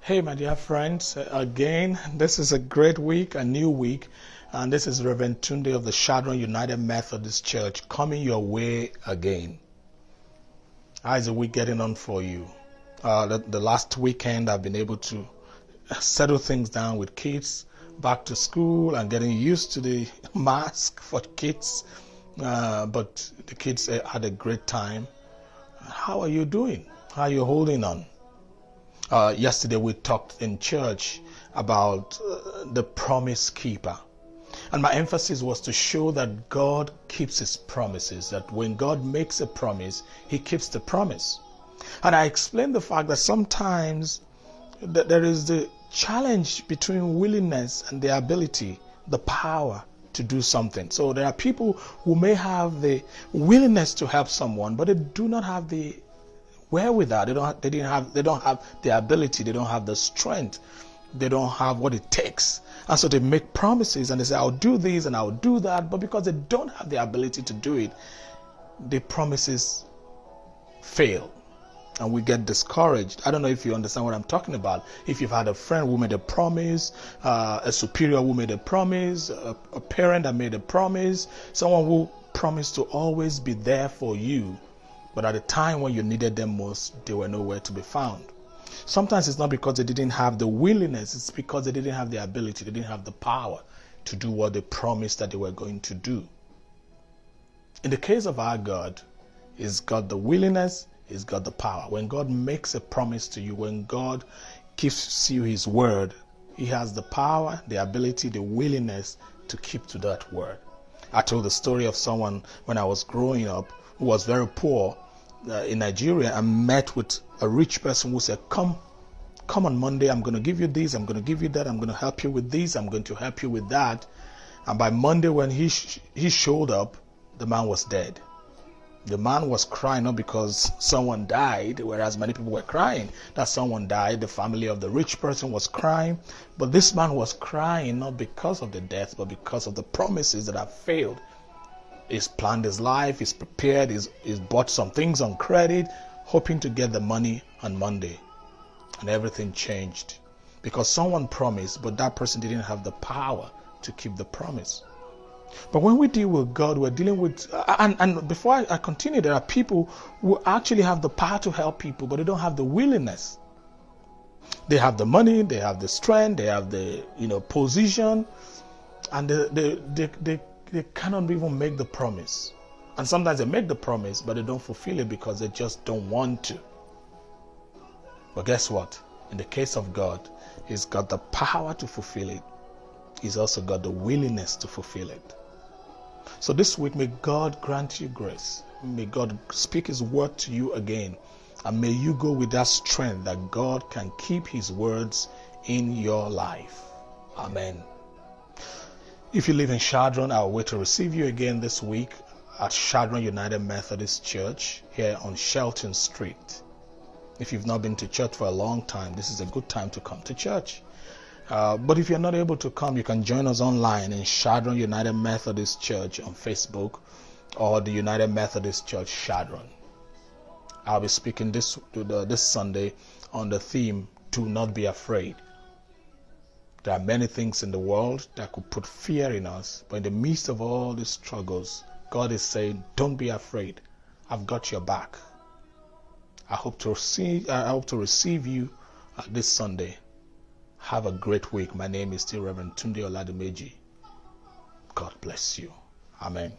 Hey, my dear friends, again, this is a great week, a new week, and this is Reverend Tunde of the Shadron United Methodist Church coming your way again. How is the week getting on for you? The last weekend, I've been able to settle things down with kids, back to school, and getting used to the mask for kids, but the kids had a great time. How are you doing? How are you holding on? Yesterday we talked in church about the promise keeper. And my emphasis was to show that God keeps his promises, that when God makes a promise, he keeps the promise. And I explained the fact that sometimes there is the challenge between willingness and the ability, the power to do something. So there are people who may have the willingness to help someone, but they do not have the wherewithal. They don't have the ability, they don't have the strength, they don't have what it takes. And so they make promises and they say, I'll do this and I'll do that, but because they don't have the ability to do it, the promises fail and we get discouraged. I don't know if you understand what I'm talking about. If you've had a friend who made a promise, a superior who made a promise, a parent that made a promise, someone who promised to always be there for you, but at the time when you needed them most, they were nowhere to be found. Sometimes it's not because they didn't have the willingness, it's because they didn't have the ability, they didn't have the power to do what they promised that they were going to do. In the case of our God, he's got the willingness, he's got the power. When God makes a promise to you, when God gives you his word, he has the power, the ability, the willingness to keep to that word. I told the story of someone when I was growing up who was very poor in Nigeria and met with a rich person who said, come on Monday, I'm going to give you this, I'm going to give you that, I'm going to help you with this, I'm going to help you with that. And by Monday when he showed up, the man was dead. The man was crying not because someone died, whereas many people were crying that someone died. The family of the rich person was crying, but this man was crying not because of the death, but because of the promises that have failed. He's planned his life, he's prepared, he's bought some things on credit, hoping to get the money on Monday. And everything changed because someone promised, but that person didn't have the power to keep the promise. But when we deal with God, we're dealing with, and before I continue, there are people who actually have the power to help people, but they don't have the willingness. They have the money, they have the strength, they have the position, and they cannot even make the promise. And sometimes they make the promise, but they don't fulfill it because they just don't want to. But guess what? In the case of God, he's got the power to fulfill it. He's also got the willingness to fulfill it. So this week, may God grant you grace. May God speak his word to you again. And may you go with that strength that God can keep his words in your life. Amen. If you live in Shadron, I'll wait to receive you again this week at Shadron United Methodist Church here on Shelton Street. If you've not been to church for a long time, this is a good time to come to church. But if you're not able to come, you can join us online in Shadron United Methodist Church on Facebook or the United Methodist Church Shadron. I'll be speaking this Sunday on the theme, Do Not Be Afraid. There are many things in the world that could put fear in us, but in the midst of all these struggles, God is saying, don't be afraid. I've got your back. I hope to receive you this Sunday. Have a great week. My name is still Reverend Tunde Oladimeji. God bless you. Amen.